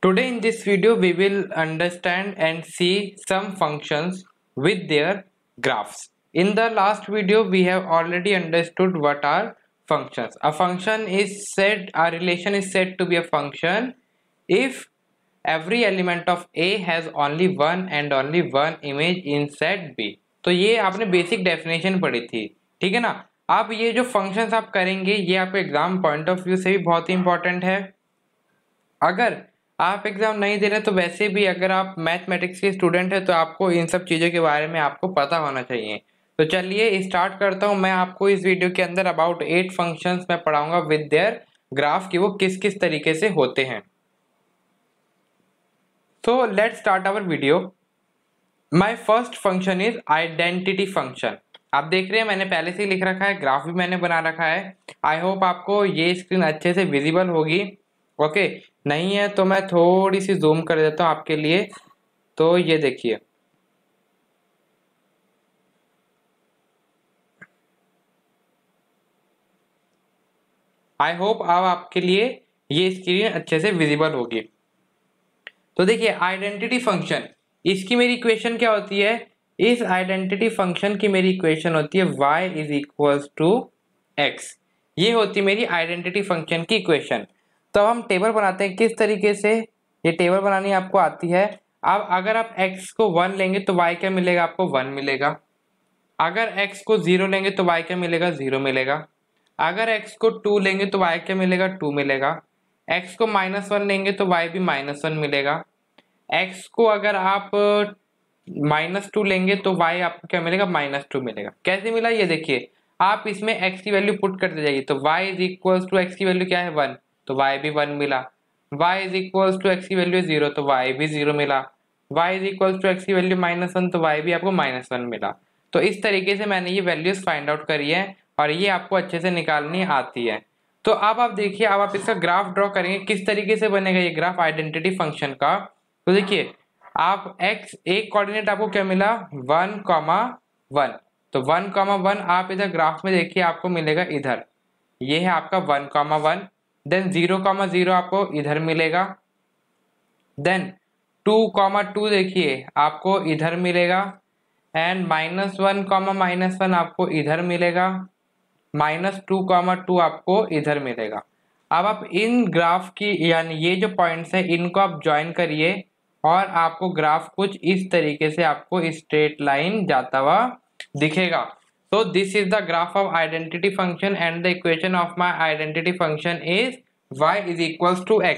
Today in this video we will understand and see some functions with their graphs. In the last video we have already understood what are functions. A relation is said to be a function if every element of A has only one and only one image in set B. तो ये आपने basic definition पढ़ी थी, ठीक है ना। अब ये जो फंक्शंस आप करेंगे ये आपके एग्जाम पॉइंट ऑफ व्यू से भी बहुत ही इंपॉर्टेंट है। अगर आप एग्जाम नहीं दे रहे तो वैसे भी अगर आप मैथमेटिक्स के स्टूडेंट है तो आपको इन सब चीज़ों के बारे में आपको पता होना चाहिए। तो चलिए स्टार्ट करता हूँ। मैं आपको इस वीडियो के अंदर अबाउट 8 फंक्शंस मैं पढ़ाऊंगा विद देयर ग्राफ कि वो किस किस तरीके से होते हैं। तो let's start our video. My first function is identity function. आप देख रहे हैं मैंने पहले से ही लिख रखा है, ग्राफ भी मैंने बना रखा है। आई होप आपको ये स्क्रीन अच्छे से विजिबल होगी। ओके नहीं है तो मैं थोड़ी सी जूम कर देता हूँ आपके लिए। तो ये देखिए, आई होप अब आपके लिए ये स्क्रीन अच्छे से विजिबल होगी। तो देखिए आइडेंटिटी फंक्शन, इसकी मेरी इक्वेशन क्या होती है? इस आइडेंटिटी फंक्शन की मेरी इक्वेशन होती है y is equals to x। ये होती है मेरी आइडेंटिटी फंक्शन की इक्वेशन। तो अब हम टेबल बनाते हैं किस तरीके से। ये टेबल बनानी आपको आती है। अब अगर आप x को 1 लेंगे तो y क्या मिलेगा? आपको 1 मिलेगा। अगर x को 0 लेंगे तो y क्या मिलेगा? 0 मिलेगा। अगर x को 2 लेंगे तो y क्या मिलेगा? 2 मिलेगा। x को -1 लेंगे तो y भी -1 मिलेगा। x को अगर आप -2 लेंगे तो y आपको क्या मिलेगा? -2 मिलेगा। कैसे मिला ये देखिए, आप इसमें x की वैल्यू पुट करते जाइए। तो y is equals to x की वैल्यू क्या है? 1, तो y भी 1 मिला। y is equals to x की वैल्यू 0 तो y भी 0 मिला। y is equals to x की वैल्यू -1 तो y भी आपको -1 मिला। तो इस तरीके से मैंने ये वैल्यूज फाइंड आउट करी है और ये आपको अच्छे से निकालनी आती है। तो अब आप देखिए, अब आप इसका ग्राफ ड्रॉ करेंगे किस तरीके से बनेगा ये ग्राफ आइडेंटिटी फंक्शन का। तो देखिए आप x एक कोऑर्डिनेट आपको क्या मिला? 1,1। तो 1,1 आप इधर ग्राफ में देखिए आपको मिलेगा इधर, ये है आपका 1,1। देन 0,0 आपको इधर मिलेगा। देन 2,2 देखिए आपको इधर मिलेगा। एंड -1,-1 आपको इधर मिलेगा। -2,2 आपको इधर मिलेगा। अब आप इन ग्राफ की यानी ये जो पॉइंट्स है इनको आप ज्वाइन करिए और आपको ग्राफ कुछ इस तरीके से आपको स्ट्रेट लाइन जाता हुआ दिखेगा। तो this is the graph of identity function and the equation of my identity function is y is equals to x।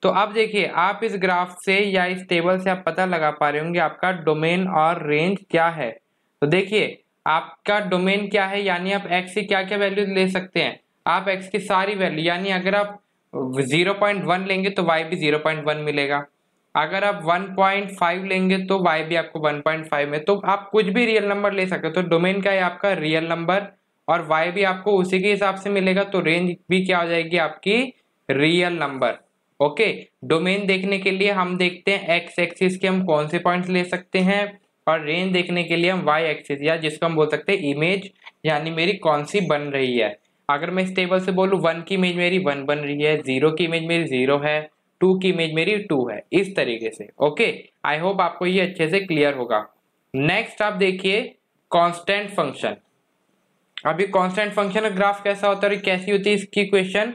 तो अब देखिए आप इस ग्राफ से या इस टेबल से आप पता लगा पा रहे होंगे आपका डोमेन और रेंज क्या है। तो देखिए आपका डोमेन क्या है, यानी आप x से क्या क्या वैल्यू ले सकते हैं। आप x की सारी वैल्यू, यानी अगर आप 0.1 लेंगे तो y भी 0.1 मिलेगा। अगर आप 1.5 लेंगे तो y भी आपको 1.5 में। तो आप कुछ भी रियल नंबर ले सकते हो। तो डोमेन क्या है आपका? रियल नंबर, और y भी आपको उसी के हिसाब से मिलेगा। तो रेंज भी क्या हो जाएगी आपकी? Real number. ओके, डोमेन देखने के लिए हम देखते हैं x एक्सिस के हम कौन से पॉइंट्स ले सकते हैं, और रेंज देखने के लिए हम y एक्सिस या जिसको हम बोल सकते हैं इमेज, यानी मेरी कौन सी बन रही है। अगर मैं इस टेबल से बोलूं 1 की इमेज मेरी 1 बन रही है, 0 की इमेज मेरी 0 है, 2 की इमेज मेरी 2 है, इस तरीके से। ओके, आई होप आपको ये अच्छे से क्लियर होगा। नेक्स्ट आप देखिए कांस्टेंट फंक्शन। अभी कांस्टेंट फंक्शन का ग्राफ कैसा होता है और कैसी होती है इसकी इक्वेशन।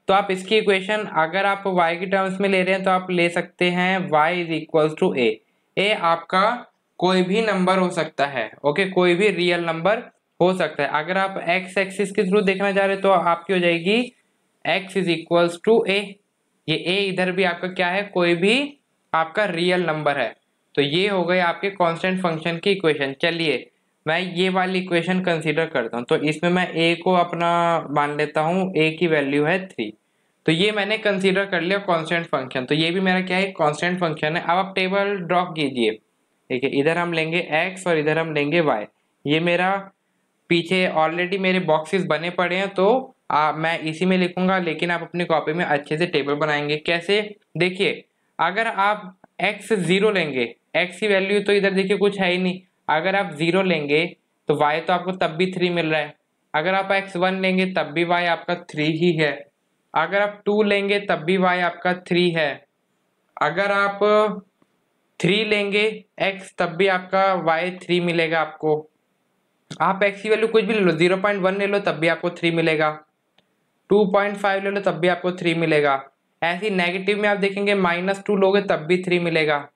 तो आप इसकी इक्वेशन अगर आप y की टर्म्स में ले रहे हैं तो आप ले सकते हैं y is equals to a। a आपका कोई भी नंबर हो सकता है। ओके, कोई भी रियल नंबर हो सकता है। अगर आप x एक्सिस के थ्रू देखना चाह रहे हैं तो आपकी हो जाएगी x is equals to a। ये a इधर भी आपका क्या है? कोई भी आपका रियल नंबर है। तो ये हो गए आपके कांस्टेंट फंक्शन की इक्वेशन। चलिए मैं ये वाली इक्वेशन कंसीडर करता हूँ। तो इसमें मैं a को अपना मान लेता हूँ, a की वैल्यू है 3। तो ये मैंने कंसीडर कर लिया कांस्टेंट फंक्शन। तो ये भी मेरा क्या है? कांस्टेंट फंक्शन है। अब आप टेबल ड्रॉ कीजिए। ठीक है, इधर हम लेंगे x और इधर हम लेंगे y। ये मेरा पीछे ऑलरेडी मेरे बॉक्सेस बने पड़े हैं तो मैं इसी में लिखूंगा, लेकिन आप अपनी कॉपी में अच्छे से टेबल बनाएंगे। कैसे? देखिए अगर आप x 0 लेंगे, x की वैल्यू तो इधर देखिए कुछ है ही नहीं। अगर आप 0 लेंगे तो y तो आपको तब भी 3 मिल रहा है। अगर आप x 1 लेंगे तब भी y आपका 3 ही है। अगर आप 2 लेंगे तब भी y आपका 3 है। अगर आप 3 लेंगे x तब भी आपका y 3 मिलेगा आपको। आप x की वैल्यू कुछ भी ले लो, 0.1 ले लो तब भी आपको 3 मिलेगा, 2.5 ले लो तब भी आपको 3 मिलेगा। ऐसी नेगेटिव में आप देखेंगे -2 लोगे तब भी 3 मिलेगा,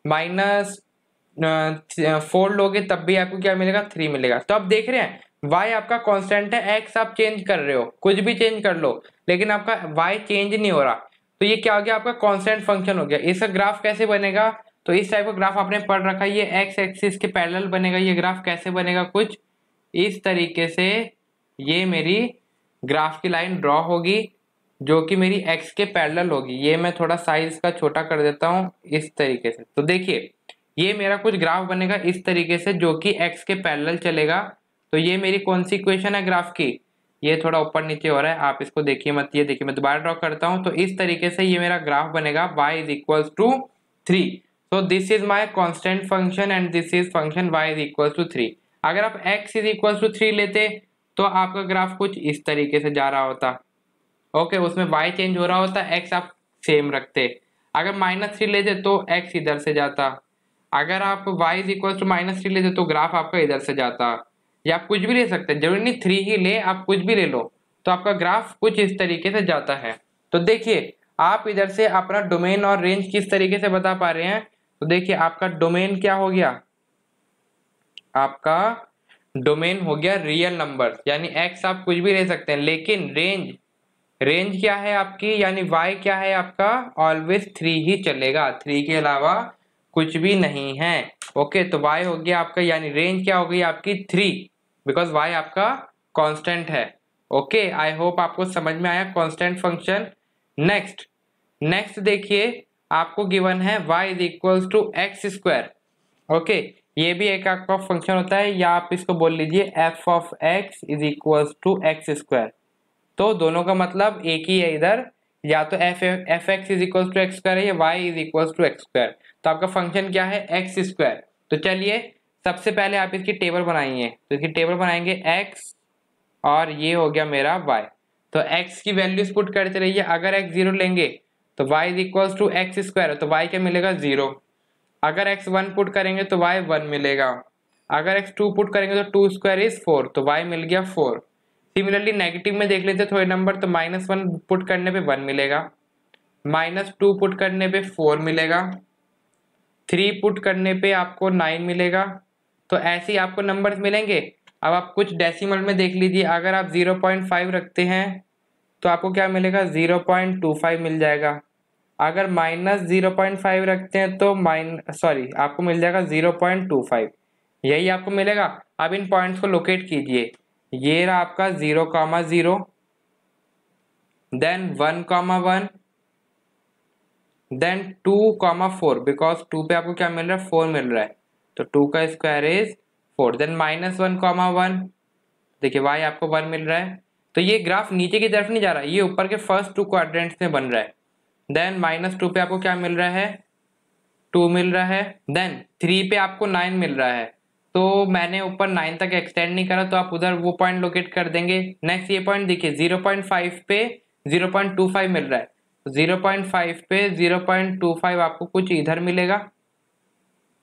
-4 लोगे तब भी आपको क्या मिलेगा, 3 मिलेगा। तो आप देख रहे हैं y आपका कांस्टेंट है, x आप चेंज कर रहे हो, कुछ भी चेंज कर लो लेकिन आपका y चेंज नहीं हो रहा। तो ये क्या हो गया, आपका कांस्टेंट फंक्शन हो गया। इसका ग्राफ कैसे बनेगा, तो इस टाइप का ग्राफ आपने पढ़ रखा है, ये x एक्सिस के पैरेलल बनेगा। ये ग्राफ कैसे बनेगा, कुछ इस तरीके से ये मेरी ग्राफ की लाइन ड्रॉ होगी जो कि मेरी x के पैरेलल होगी। ये मैं थोड़ा साइज का छोटा कर देता हूँ इस तरीके से। तो देखिए ये मेरा कुछ ग्राफ बनेगा इस तरीके से जो कि x के पैरेलल चलेगा। तो ये मेरी कौन सी इक्वेशन है ग्राफ की, ये थोड़ा ऊपर नीचे हो रहा है, आप इसको देखिए मत। ये देखिए मैं दोबारा ड्रॉ करता हूँ। तो इस तरीके से ये मेरा ग्राफ बनेगा y इज इक्वल टू 3। तो this is my constant function and this is function y is equal to 3। अगर आप x इज इक्वल टू 3 लेते तो आपका ग्राफ कुछ इस तरीके से जा रहा होता। ओके, उसमें y चेंज हो रहा होता, x आप सेम रखते। अगर -3 लेते तो x इधर से जाता। अगर आप y इज इक्वल टू -3 लेते तो ग्राफ आपका इधर से जाता। या आप कुछ भी ले सकते हैं, जरूरी नहीं 3 ही ले, आप कुछ भी ले लो तो आपका ग्राफ कुछ इस तरीके से जाता है। तो देखिए आप इधर से अपना डोमेन और रेंज किस तरीके से बता पा रहे हैं। तो देखिए आपका डोमेन क्या हो गया, आपका डोमेन हो गया रियल नंबर, यानी x आप कुछ भी ले सकते हैं। लेकिन रेंज क्या है आपकी, यानी y क्या है आपका, ऑलवेज 3 ही चलेगा, 3 के अलावा कुछ भी नहीं है। ओके, तो y हो गया आपका, यानी रेंज क्या हो गई आपकी 3, बिकॉज y आपका कांस्टेंट है। ओके, आई होप आपको समझ में आया कांस्टेंट फंक्शन। नेक्स्ट देखिए आपको गिवन है y is equal to x square. Okay, ये भी एक आपका फंक्शन होता है, या आप इसको बोल लीजिए f of x is equal to x square. तो दोनों का मतलब एक ही है इधर, या तो f x is equal to x square है या y is equal to x square. तो आपका फंक्शन क्या है, एक्स स्क्वायर। तो चलिए सबसे पहले आप इसकी टेबल बनाइए। तो इसकी टेबल बनाएंगे एक्स और ये हो गया मेरा वाई। तो एक्स की वैल्यूज पुट करते रहिए। अगर एक्स 0 लेंगे तो y is equal to x square, तो वाई क्या मिलेगा 0। अगर एक्स 1 पुट करेंगे तो वाई 1 मिलेगा। अगर एक्स 2 पुट करेंगे तो 2 स्क्वायर इज 4, तो वाई मिल गया 4। सिमिलरली नेगेटिव में देख लेते थोड़े नंबर, तो -1 पुट करने पे 1 मिलेगा, -2 पुट करने पे 4 मिलेगा, 3 पुट करने पे आपको 9 मिलेगा। तो ऐसे ही आपको नंबर्स मिलेंगे। अब आप कुछ डेसिमल में देख लीजिए, अगर आप 0.5 रखते हैं तो आपको क्या मिलेगा, 0.25 मिल जाएगा। अगर -0.5 रखते हैं तो आपको मिल जाएगा 0.25, यही आपको मिलेगा। अब इन पॉइंट्स को लोकेट कीजिए। ये रहा आपका 0,0, देन 1,1, देन 2,4, बिकॉज 2 पे आपको क्या मिल रहा है, 4 मिल रहा है, तो 2 का स्क्वायर इज 4। देन -1,1, देखिए y आपको 1 मिल रहा है। तो ये ग्राफ नीचे की तरफ नहीं जा रहा, ये ऊपर के फर्स्ट 2 क्वाड्रेंट्स में बन रहा है। देन -2 पे आपको क्या मिल रहा है, 2 मिल रहा है। देन 3 पे आपको 9 मिल रहा है। तो मैंने ऊपर 9 तक एक्सटेंड नहीं करा, तो आप उधर वो पॉइंट लोकेट कर देंगे। नेक्स्ट ये पॉइंट देखिए 0.5 पे 0.25 मिल रहा है, 0.5 पे 0.25 आपको कुछ इधर मिलेगा।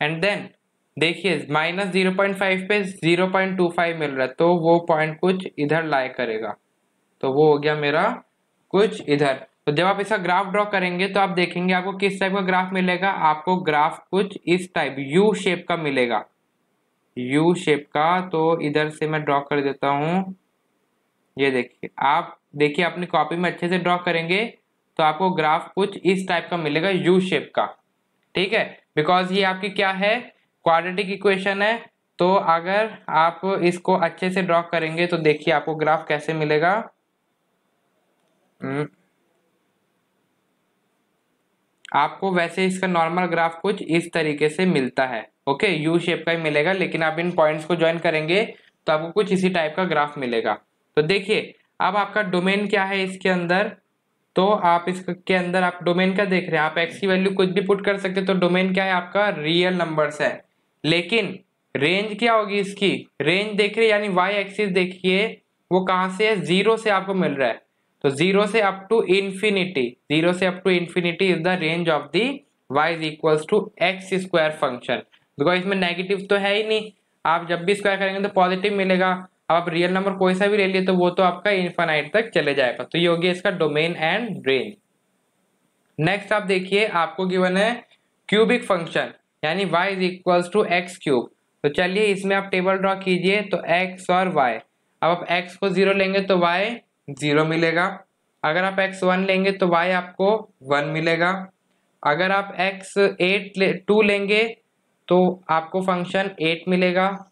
एंड देन देखिए -0.5 पे 0.25 मिल रहा है, तो वो पॉइंट कुछ इधर लाई करेगा, तो वो हो गया मेरा कुछ इधर। तो जब आप इसका ग्राफ ड्रॉ करेंगे तो आप देखेंगे आपको किस टाइप का ग्राफ मिलेगा, आपको ग्राफ कुछ इस टाइप यू शेप का मिलेगा, यू शेप का। तो इधर से मैं ड्रॉ कर देता हूं। ये देखिए, आप देखिए अपनी कॉपी में अच्छे से ड्रॉ करेंगे तो आपको ग्राफ कुछ इस टाइप का मिलेगा, यू शेप का। ठीक है, बिकॉज ये आपकी क्या है, क्वाड्रेटिक इक्वेशन है। तो अगर आप इसको अच्छे से ड्रॉ करेंगे तो देखिए आपको ग्राफ कैसे मिलेगा। आपको वैसे इसका नॉर्मल ग्राफ कुछ इस तरीके से मिलता है। ओके, यू शेप का ही मिलेगा, लेकिन आप इन पॉइंट्स को ज्वाइन करेंगे तो आपको कुछ इसी टाइप का ग्राफ मिलेगा। तो देखिए अब आपका डोमेन क्या है इसके अंदर, तो आप इसके अंदर आप डोमेन क्या देख रहे हैं, आप एक्स की वैल्यू कुछ भी पुट कर सकते हैं। तो डोमेन क्या है आपका, रियल नंबर्स है। लेकिन रेंज क्या होगी इसकी, रेंज देख रहे हैं, यानी वाई एक्सिस देखिए वो कहां से है, 0 से आपको मिल रहा है। तो 0 से अप टू इन्फिनिटी, 0 से up to infinity is the range of the y is equals to x square function. Because इसमें नेगेटिव तो है ही नहीं, आप जब भी स्क्वायर करेंगे तो पॉजिटिव मिलेगा। अब आप रियल नंबर कोई सा भी ले लिए तो वो तो आपका इनफाइनाइट तक चले जाएगा। तो ये हो गया इसका डोमेन एंड रेंज। नेक्स्ट आप देखिए, आपको गिवन है क्यूबिक फंक्शन यानी y is equals to x cube. तो चलिए इसमें आप टेबल ड्रॉ कीजिए। तो x और y, अब आप x को 0 लेंगे तो y 0 मिलेगा। अगर आप x 1 लेंगे तो y आपको 1 मिलेगा। अगर आप x 2 लेंगे तो आपको फंक्शन 8 मिलेगा,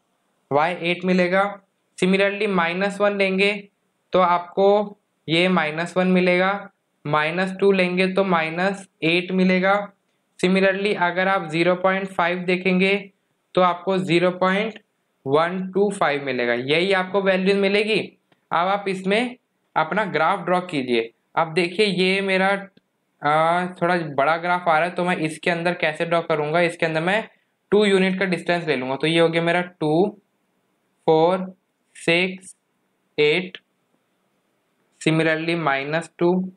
y 8 मिलेगा। सिमिलरली -1 लेंगे तो आपको ये -1 मिलेगा, -2 लेंगे तो -8 मिलेगा। सिमिलरली अगर आप 0.5 देखेंगे तो आपको 0.125 मिलेगा। यही आपको वैल्यूज मिलेगी। अब आप इसमें अपना ग्राफ ड्रॉ कीजिए। अब देखिए ये मेरा थोड़ा बड़ा ग्राफ आ रहा है, तो मैं इसके अंदर कैसे ड्रॉ करूंगा, इसके अंदर मैं 2 यूनिट का डिस्टेंस ले लूंगा। तो ये हो गया मेरा 2 4 6 8, सिमिलरली -2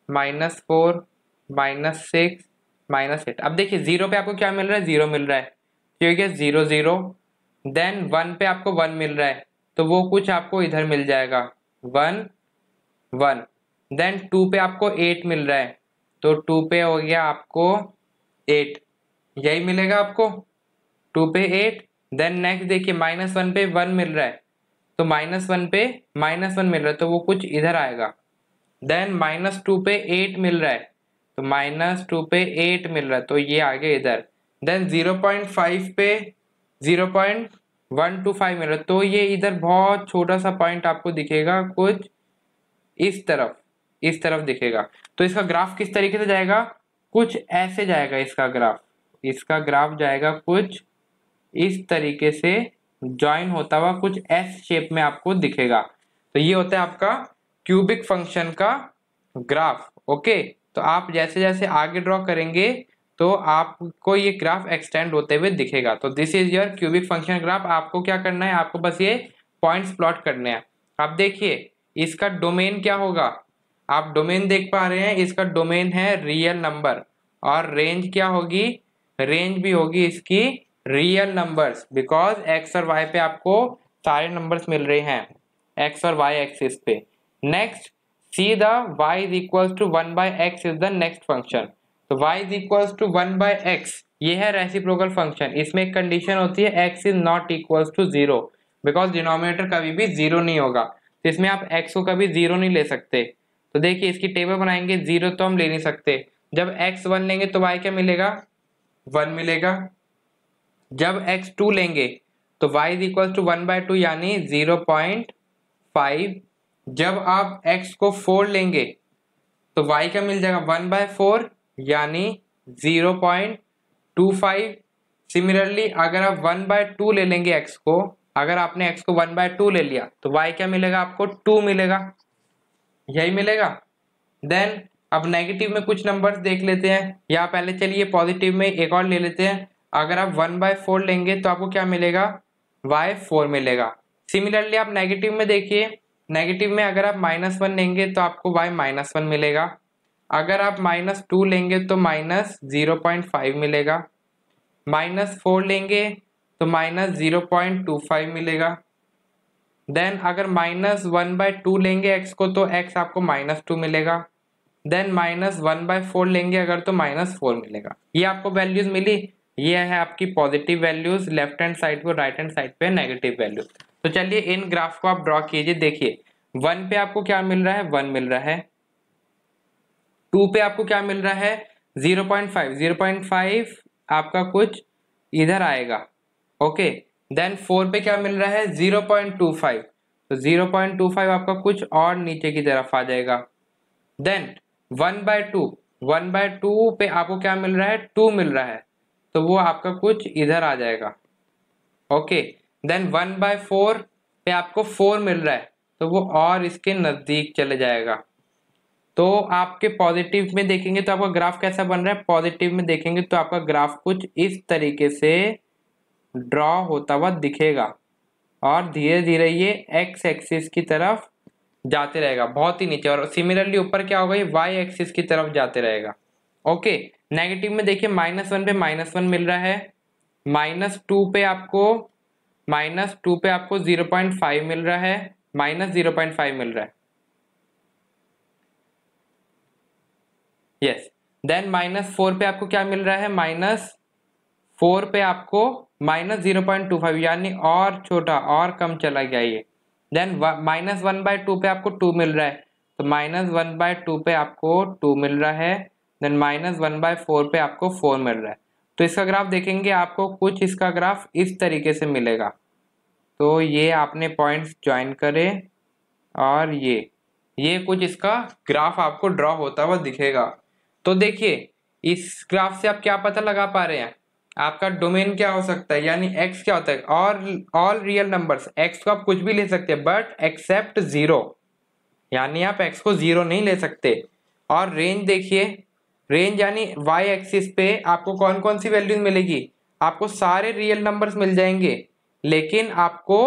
-4 -6 -8। अब देखिए 0 पे आपको क्या मिल रहा है, 0 मिल रहा है, ठीक है 0 0। देन 1 पे आपको 1 मिल रहा है तो वो कुछ आपको इधर मिल जाएगा 1 1। देन 2 पे आपको 8 मिल रहा है तो 2 पे हो गया आपको 8, यही मिलेगा आपको 2 पे 8। देन नेक्स्ट देखिए -1 पे 1 मिल रहा है तो -1 पे -1 मिल रहा है तो वो कुछ इधर आएगा। देन -2 पे 8 मिल रहा है तो -2 पे 8 मिल रहा है तो ये आ गया इधर। देन 0.5 पे 0.125 मिल रहा है तो ये इधर बहुत छोटा सा पॉइंट आपको दिखेगा, कुछ इस तरफ दिखेगा। तो इसका ग्राफ किस तरीके से जाएगा, कुछ ऐसे जाएगा इसका ग्राफ जाएगा कुछ इस तरीके से, ज्वाइन होता हुआ कुछ एस शेप में आपको दिखेगा। तो ये होता है आपका क्यूबिक फंक्शन का ग्राफ। ओके, तो आप जैसे जैसे आगे ड्रॉ करेंगे तो आपको ये ग्राफ एक्सटेंड होते हुए दिखेगा। तो this is your cubic function graph. आपको क्या करना है, आपको बस ये पॉइंट्स प्लॉट करने हैं। आप देखिए इसका डोमेन क्या होगा, आप डोमेन देख पा रहे हैं, इसका डोमेन है रियल नंबर। और रेंज क्या होगी, रेंज भी होगी इसकी रियल नंबर्स, बिकॉज एक्स और वाई पे आपको सारे नंबर्स मिल रहे हैं एक्स और वाई एक्सिस पे। Next see the y is equal to 1/x is the next function. तो y is equal to 1/x, ये है रेसिप्रोकल फंक्शन। इसमें एक कंडीशन होती है x is not equal to 0, because denominator कभी भी 0 नहीं होगा। तो इसमें आप x को कभी 0 नहीं ले सकते। तो देखिए इसकी टेबल बनाएंगे, 0 तो हम ले नहीं सकते। जब x 1 लेंगे तो y क्या मिलेगा, 1 मिलेगा। जब x 2 लेंगे तो y इज इक्वल टू 1/2 यानी 0.5। जब आप x को 4 लेंगे तो y क्या मिल जाएगा, 1/4 यानी 0.25। सिमिलरली अगर आप 1/2 ले लेंगे x को, अगर आपने x को 1/2 ले लिया तो y क्या मिलेगा, आपको 2 मिलेगा, यही मिलेगा। देन अब नेगेटिव में कुछ नंबर्स देख लेते हैं, या पहले चलिए पॉजिटिव में एक और ले लेते हैं। अगर आप 1/4 लेंगे तो आपको क्या मिलेगा, y 4 मिलेगा। सिमिलरली आप नेगेटिव में देखिए, नेगेटिव में अगर आप -1 लेंगे तो आपको y -1 मिलेगा। अगर आप -2 लेंगे तो -0.5 मिलेगा। -4 लेंगे तो -0.25 मिलेगा। देन अगर -1/2 लेंगे x को तो x आपको -2 मिलेगा। देन -1/4 लेंगे अगर तो -4 मिलेगा। ये आपको वैल्यूज मिली, ये है आपकी positive values left hand side पे, राइट हैंड साइड पे नेगेटिव वैल्यूज। तो चलिए इन ग्राफ को आप ड्रॉ कीजिए। देखिए 1 पे आपको क्या मिल रहा है, 1 मिल रहा है। 2 पे आपको क्या मिल रहा है, 0.5, 0.5 आपका कुछ इधर आएगा। ओके, देन 4 पे क्या मिल रहा है, 0.25, तो 0.25 आपका कुछ और नीचे की तरफ आ जाएगा। देन 1/2 पे आपको क्या मिल रहा है, 2 मिल रहा है, तो वो आपका कुछ इधर आ जाएगा। ओके, देन 1/4 पे आपको 4 मिल रहा है तो वो और इसके नजदीक चले जाएगा। तो आपके पॉजिटिव में देखेंगे तो आपका ग्राफ कैसा बन रहा है, पॉजिटिव में देखेंगे तो आपका ग्राफ कुछ इस तरीके से ड्रॉ होता हुआ दिखेगा और धीरे धीरे ये एक्स एक्सिस की तरफ जाते रहेगा बहुत ही नीचे, और सिमिलरली ऊपर क्या होगा, ये वाई एक्सिस की तरफ जाते रहेगा। ओके, नेगेटिव में देखिए -1 पे -1 मिल रहा है, -2 पे आपको 0.5 मिल रहा है, -0.5 मिल रहा है, यस। देन -4 पे आपको क्या मिल रहा है, -4 पे आपको -0.25, यानी और छोटा और कम चला गया ये। देन -1/2 पे आपको 2 मिल रहा है, तो -1/2 पे आपको 2 मिल रहा है। देन -1/4 पे आपको 4 मिल रहा है। तो इसका ग्राफ देखेंगे आपको कुछ इसका ग्राफ इस तरीके से मिलेगा। तो ये आपने पॉइंट्स ज्वाइन करे और ये कुछ इसका ग्राफ आपको ड्रॉ होता हुआ दिखेगा। तो देखिए इस ग्राफ से आप क्या पता लगा पा रहे हैं, आपका डोमेन क्या हो सकता है, यानी x क्या होता है, और ऑल रियल नंबर्स, x को आप कुछ भी ले सकते हैं बट एक्सेप्ट 0, यानी आप x को 0 नहीं ले सकते। और रेंज देखिए, रेंज यानी y एक्सिस पे आपको कौन कौन सी वैल्यूज मिलेगी, आपको सारे रियल नंबर्स मिल जाएंगे लेकिन आपको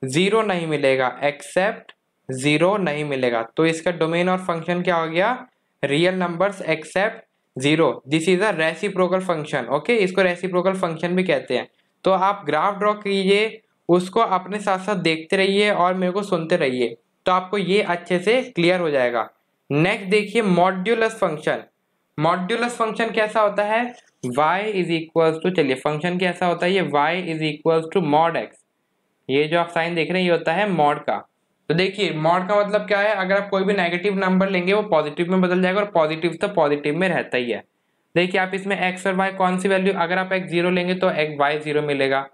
0 नहीं मिलेगा, एक्सेप्ट 0 नहीं मिलेगा। तो इसका डोमेन और फंक्शन क्या हो गया, real numbers accept 0। This is a reciprocal function. Okay, इसको रेसिप्रोकल फंक्शन भी कहते हैं। तो आप ग्राफ ड्रॉ कीजिए, उसको अपने साथ साथ देखते रहिए और मेरे को सुनते रहिए, तो आपको ये अच्छे से क्लियर हो जाएगा। नेक्स्ट देखिए मॉड्यूलस फंक्शन। मॉड्यूलस फंक्शन कैसा होता है, y इज इक्वल टू, चलिए फंक्शन कैसा होता है, ये y is equal to mod x। ये जो आप साइन देख रहे हैं ये होता है मॉड का। तो देखिए मॉड का मतलब क्या है, अगर आप कोई भी नेगेटिव नंबर लेंगे वो पॉजिटिव में बदल जाएगा, और पॉजिटिव तो पॉजिटिव में रहता ही है। देखिए आप इसमें x और y कौन सी वैल्यू, अगर आप x 0 लेंगे तो y 0 मिलेगा,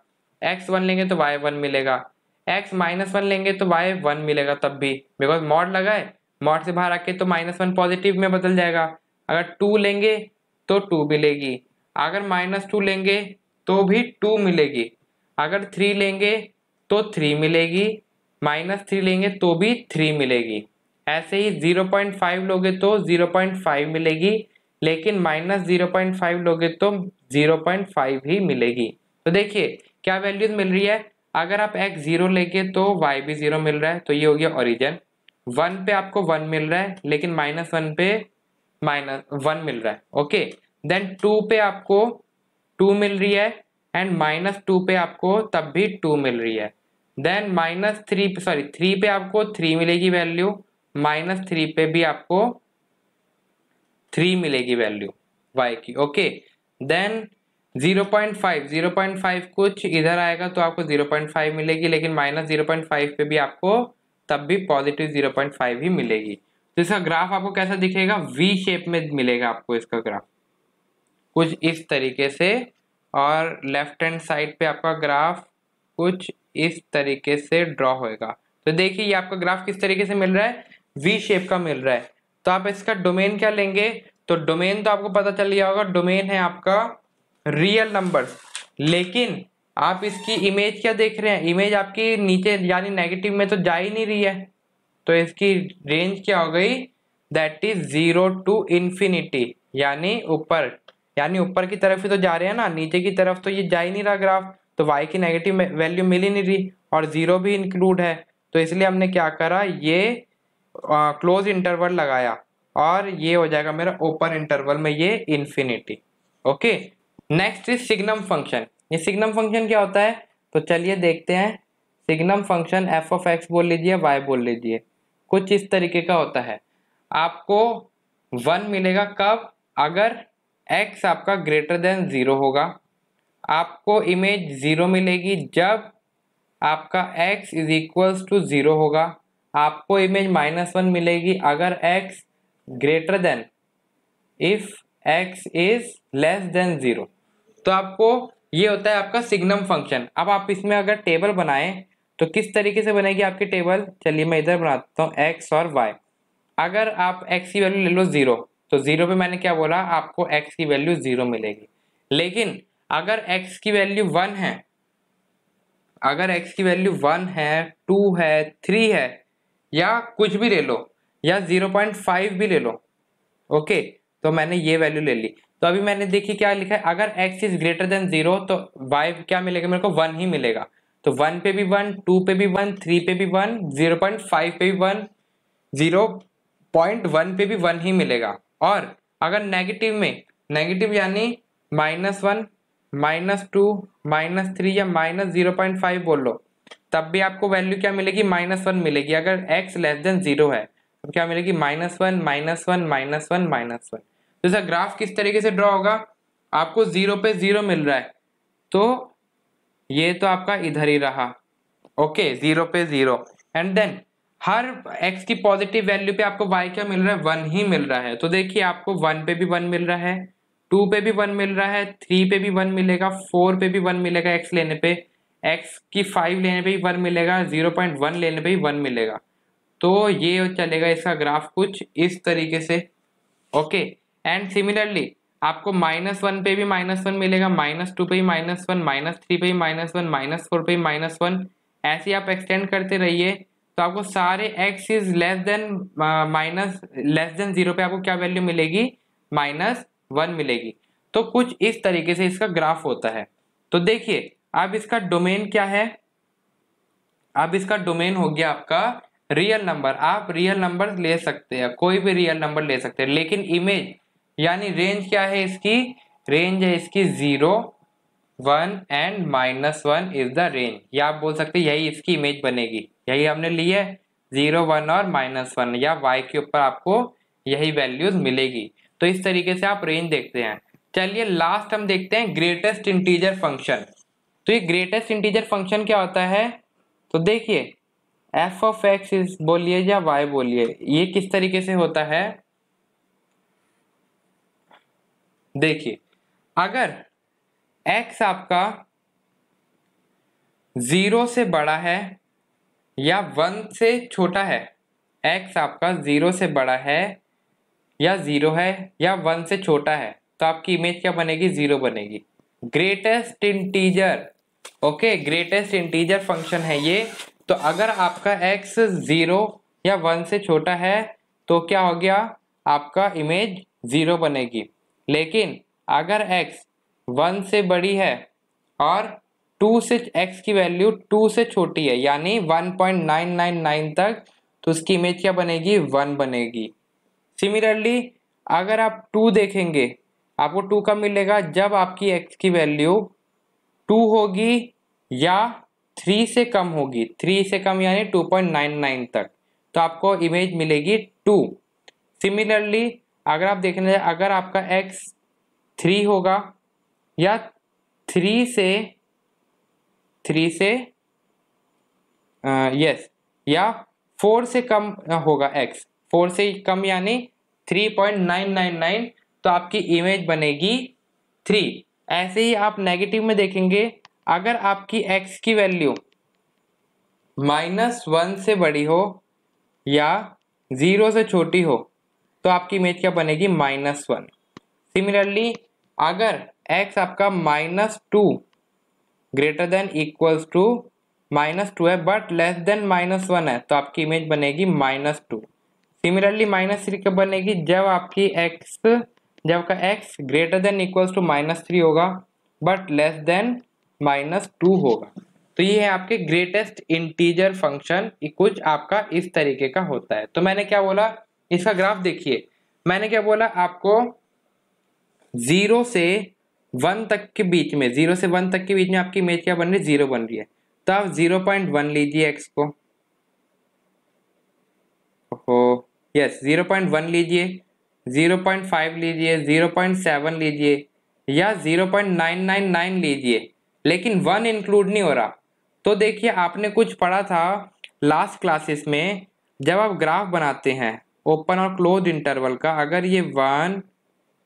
x 1 लेंगे तो y 1 मिलेगा, x -1 लेंगे तो y 1 मिलेगा, तब भी बिकॉज मॉड लगा है, मॉड से बाहर आके तो -1 पॉजिटिव में बदल जाएगा। अगर 2 लेंगे तो 2 मिलेगी, अगर -2 लेंगे तो भी 2 मिलेगी, अगर 3 लेंगे तो 3 मिलेगी, -3 लेंगे तो भी 3 मिलेगी। ऐसे ही 0.5 लोगे तो 0.5 मिलेगी, लेकिन -0.5 लोगे तो 0.5 ही मिलेगी। तो देखिए क्या वैल्यूज मिल रही है, अगर आप x 0 लेके तो y भी 0 मिल रहा है, तो ये हो गया ओरिजिन। 1 पे आपको 1 मिल रहा है, लेकिन -1 पे -1 मिल रहा है। ओके, देन 2 पे आपको 2 मिल रही है, एंड -2 पे आपको तब भी 2 मिल रही है। देन -3 पे आपको 3 मिलेगी वैल्यू, -3 पे भी आपको 3 मिलेगी वैल्यू y की। ओके, देन 0.5 कुछ इधर आएगा तो आपको 0.5 मिलेगी, लेकिन -0.5 पे भी आपको तब भी पॉजिटिव 0.5 ही मिलेगी। तो इसका ग्राफ आपको कैसा दिखेगा, वी शेप में मिलेगा आपको इसका ग्राफ कुछ इस तरीके से, और लेफ्ट हैंड साइड पे आपका ग्राफ कुछ इस तरीके से ड्रॉ होएगा। तो देखिए ये आपका ग्राफ किस तरीके से मिल रहा है, वी शेप का मिल रहा है। तो आप इसका डोमेन क्या लेंगे, तो डोमेन तो आपको पता चल गया होगा, डोमेन है आपका रियल नंबर्स, लेकिन आप इसकी इमेज क्या देख रहे हैं, इमेज आपकी नीचे यानी नेगेटिव में तो जा ही नहीं रही है, तो इसकी रेंज क्या हो गई, दैट इज 0 टू इंफिनिटी, यानी ऊपर की तरफ ही तो जा रहे हैं ना, नीचे की तरफ तो ये जा ही नहीं रहा ग्राफ, तो y की नेगेटिव वैल्यू मिल ही नहीं रही, और 0 भी इंक्लूड है। तो इसलिए हमने क्या करा, ये क्लोज इंटरवल लगाया, और ये हो जाएगा मेरा ओपन इंटरवल में ये infinity. Okay, next is signum function. ये सिग्नम फंक्शन क्या होता है, तो चलिए देखते हैं। Signum function F of x बोल लीजिए, वाई बोल लीजिए, कुछ इस तरीके का होता है। आपको 1 मिलेगा कब, अगर x आपका ग्रेटर देन 0 होगा। आपको इमेज 0 मिलेगी जब आपका x इज इक्वल्स टू 0 होगा। आपको इमेज -1 मिलेगी अगर x greater then, if x is less than 0। तो आपको ये होता है आपका सिग्नम फंक्शन। अब आप इसमें अगर टेबल बनाएं तो किस तरीके से बनेगी आपकी टेबल, चलिए मैं इधर बनाता हूँ x और y। अगर आप x की वैल्यू ले लो 0, तो 0 पे मैंने क्या बोला, आपको x की वैल्यू 0 मिलेगी। लेकिन अगर x की वैल्यू 1 है, अगर x की वैल्यू 1 है, 2 है, 3 है, या कुछ भी ले लो, या 0.5 भी ले लो, ओके, तो मैंने ये वैल्यू ले ली। तो अभी मैंने देखिए क्या लिखा है, अगर x इज ग्रेटर देन 0 तो y क्या मिलेगा, मेरे को 1 ही मिलेगा। तो 1 पे भी 1, 2 पे भी 1, 3 पे भी 1, 0.5 पे भी 1, 0.1 पे भी 1 ही मिलेगा। और अगर नेगेटिव में, नेगेटिव यानी -1, -2, -3 या -0.5 बोल लो, तब भी आपको वैल्यू क्या मिलेगी, -1 मिलेगी। अगर x लेस देन 0 है तो क्या मिलेगी, -1, -1, -1, -1। तो इसका ग्राफ किस तरीके से ड्रॉ होगा, आपको 0 पे 0 मिल रहा है तो ये तो आपका इधर ही रहा, ओके, 0 पे 0। एंड देन हर x की पॉजिटिव वैल्यू पे आपको y क्या मिल रहा है, 1 ही मिल रहा है। तो देखिए आपको 1 पे भी 1 मिल रहा है, 2 पे भी 1 मिल रहा है, 3 पे भी 1 मिलेगा, 4 पे भी 1 मिलेगा x लेने पे, x की 5 लेने पे भी 1 मिलेगा, 0.1 लेने पे भी 1 मिलेगा। तो ये चलेगा इसका ग्राफ कुछ इस तरीके से, ओके। एंड सिमिलरली आपको -1 पे भी -1 मिलेगा, -2 पे भी -1, -3 पे भी -1, -4 पे भी -1, ऐसे आप एक्सटेंड करते रहिए। तो आपको सारे x इज लेस देन -0 पे आपको क्या वैल्यू मिलेगी, -1 मिलेगी। तो कुछ इस तरीके से इसका ग्राफ होता है। तो देखिए अब इसका डोमेन क्या है, अब इसका डोमेन हो गया आपका रियल नंबर। आप रियल नंबर ले सकते हैं, कोई भी रियल नंबर ले सकते हैं, लेकिन इमेज यानी रेंज क्या है इसकी, रेंज है इसकी 0, 1 एंड -1 इज द रेंज। या आप बोल सकते हैं यही इसकी इमेज बनेगी, यही हमने ली है 0, 1 और -1, या y के ऊपर आपको यही वैल्यूज मिलेगी। तो इस तरीके से आप रेंज देखते हैं। चलिए लास्ट हम देखते हैं ग्रेटेस्ट इंटीजर फंक्शन। तो ये ग्रेटेस्ट इंटीजर फंक्शन क्या होता है, तो देखिए एफ ऑफ एक्स इज बोलिए या वाई बोलिए, ये किस तरीके से होता है। देखिए अगर x आपका 0 से बड़ा है या 1 से छोटा है, x आपका 0 से बड़ा है या 0 है या 1 से छोटा है, तो आपकी इमेज क्या बनेगी, 0 बनेगी। Greatest integer, okay, greatest integer function है ये। तो अगर आपका x 0 या 1 से छोटा है तो क्या हो गया, आपका इमेज 0 बनेगी। लेकिन अगर x 1 से बड़ी है और 2 से x की वैल्यू 2 से छोटी है यानी 1.999 तक, तो उसकी इमेज क्या बनेगी, 1 बनेगी। सिमिलरली अगर आप 2 देखेंगे, आपको 2 कब मिलेगा, जब आपकी x की वैल्यू 2 होगी या 3 से कम होगी, 3 से कम यानी 2.99 तक, तो आपको इमेज मिलेगी 2। सिमिलरली अगर आप देखने जाए, अगर आपका x 3 होगा या 3 से या 4 से कम होगा, x 4 से कम यानी 3.999, तो आपकी इमेज बनेगी 3। ऐसे ही आप नेगेटिव में देखेंगे, अगर आपकी x की वैल्यू -1 से बड़ी हो या 0 से छोटी हो तो आपकी इमेज क्या बनेगी, -1। सिमिलरली अगर x आपका -2 ग्रेटर देन इक्वल्स टू -2 है बट लेस देन -1 है, तो आपकी इमेज बनेगी -2। सिमिलरली -3 कब बनेगी, जब आपकी जब का x greater than equals to -3 होगा बट लेस देन -2 होगा। तो ये है आपके ग्रेटेस्ट इंटीजर फंक्शन, कुछ आपका इस तरीके का होता है। तो मैंने क्या बोला, इसका ग्राफ देखिए, मैंने क्या बोला आपको, 0 से 1 तक के बीच में, 0 से 1 तक के बीच में आपकी इमेज क्या बन रही है, 0 बन रही है। तो आप 0.1 लीजिए x को, यस 0.1 लीजिए, 0.5 लीजिए, 0.7 लीजिए या 0.999 लीजिए, लेकिन 1 इंक्लूड नहीं हो रहा। तो देखिए आपने कुछ पढ़ा था लास्ट क्लासेस में, जब आप ग्राफ बनाते हैं ओपन और क्लोज इंटरवल का, अगर ये 1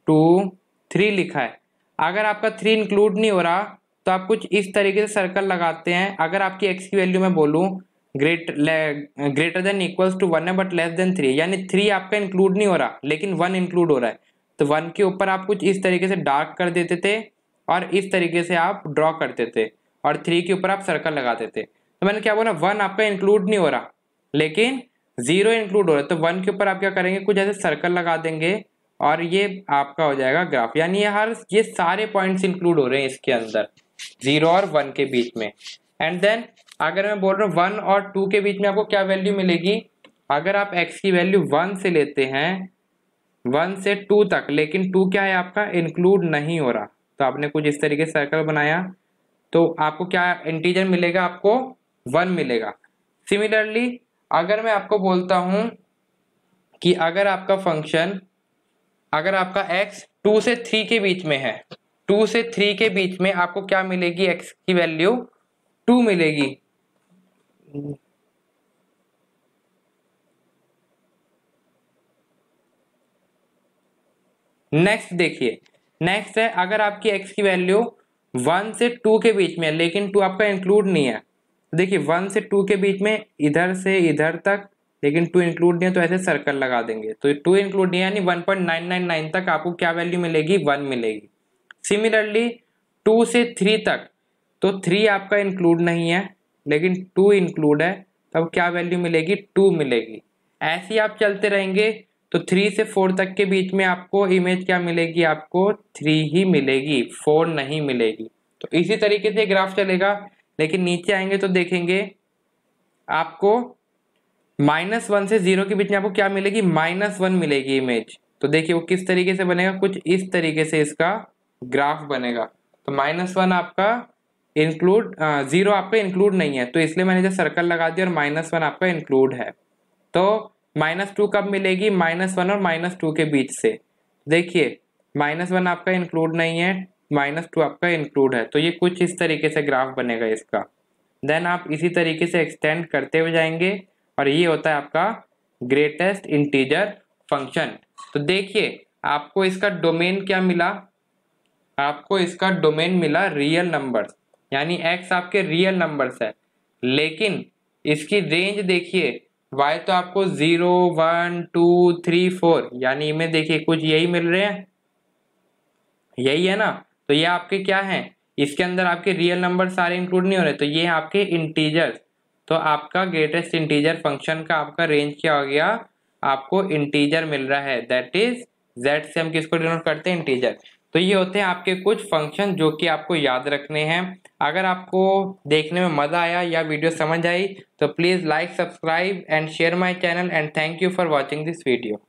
2 3 लिखा है, अगर आपका 3 इंक्लूड नहीं हो रहा तो आप कुछ इस तरीके से सर्कल लगाते हैं। अगर आपकी x की वैल्यू मैं बोलूं ग्रेटर देन इक्वल्स टू 1 है बट लेस देन 3, यानी 3 आपका इंक्लूड नहीं हो रहा लेकिन 1 इंक्लूड हो रहा है, तो 1 के ऊपर आप कुछ इस तरीके से डार्क कर देते थे और इस तरीके से आप ड्रॉ करते थे और 3 के ऊपर आप सर्कल लगाते थे। तो मैंने क्या बोला, 1 आपका इंक्लूड नहीं हो रहा लेकिन 0 इंक्लूड हो रहा है, तो 1 के ऊपर आप क्या करेंगे, कुछ ऐसे सर्कल लगा देंगे और ये आपका हो जाएगा ग्राफ। यानी ये सारे पॉइंट्स इंक्लूड हो रहे हैं इसके अंदर 0 और 1 के बीच में। एंड देन अगर मैं बोल रहा हूँ 1 और 2 के बीच में आपको क्या वैल्यू मिलेगी, अगर आप x की वैल्यू 1 से लेते हैं 1 से 2 तक, लेकिन 2 क्या है आपका इंक्लूड नहीं हो रहा, तो आपने कुछ इस तरीके से सर्कल बनाया, तो आपको क्या इंटीजर मिलेगा, आपको 1 मिलेगा। सिमिलरली अगर मैं आपको बोलता हूं कि अगर आपका फंक्शन, अगर आपका x 2 से 3 के बीच में है, 2 से 3 के बीच में आपको क्या मिलेगी, x की वैल्यू 2 मिलेगी। नेक्स्ट देखिए, नेक्स्ट है अगर आपकी x की वैल्यू 1 से 2 के बीच में है, लेकिन 2 आपका इंक्लूड नहीं है, देखिए 1 से 2 के बीच में इधर से इधर तक, लेकिन 2 इंक्लूड नहीं है, तो ऐसे सर्कल लगा देंगे, तो 2 इंक्लूड नहीं है यानी 1.999 तक आपको क्या वैल्यू मिलेगी, 1 मिलेगी। सिमिलरली 2 से 3 तक, तो 3 आपका इंक्लूड नहीं है लेकिन 2 इंक्लूड है, तब क्या वैल्यू मिलेगी, 2 मिलेगी। ऐसे ही आप चलते रहेंगे, तो 3 से 4 तक के बीच में आपको इमेज क्या मिलेगी, आपको 3 ही मिलेगी, 4 नहीं मिलेगी। तो इसी तरीके से ग्राफ चलेगा, लेकिन नीचे आएंगे तो देखेंगे आपको -1 से 0 के बीच में आपको क्या मिलेगी, -1 मिलेगी इमेज। तो देखिए वो किस तरीके से बनेगा, कुछ इस तरीके से इसका ग्राफ बनेगा। तो -1 आपका इंक्लूड, 0 आपका इंक्लूड नहीं है, तो इसलिए मैंने जो सर्कल लगा दिया, और -1 आपका इंक्लूड है। तो -2 कब मिलेगी, -1 और -2 के बीच से। देखिए -1 आपका इंक्लूड नहीं है, -2 आपका इंक्लूड है, तो ये कुछ इस तरीके से ग्राफ बनेगा इसका। देन आप इसी तरीके से एक्सटेंड करते हुए जाएंगे, और ये होता है आपका ग्रेटेस्ट इंटीजर फंक्शन। तो देखिए आपको इसका डोमेन क्या मिला, आपको इसका डोमेन मिला रियल नंबर्स, यानी x आपके रियल नंबर्स है, लेकिन इसकी रेंज देखिए, y तो आपको 0 1 2 3 4, यानी इनमें देखिए कुछ यही मिल रहे हैं, यही है ना। तो ये आपके क्या हैं, इसके अंदर आपके रियल नंबर सारे इंक्लूड नहीं हो रहे, तो ये आपके इंटीजर्स। तो आपका ग्रेटेस्ट इंटीजर फंक्शन का आपका रेंज क्या हो गया, आपको इंटीजर मिल रहा है, दैट इज z से हम किसको डिनोट करते हैं, इंटीजर। तो ये होते हैं आपके कुछ फंक्शन जो कि आपको याद रखने हैं। अगर आपको देखने में मजा आया या वीडियो समझ आई, तो please like, subscribe and share my channel, and thank you for watching this video.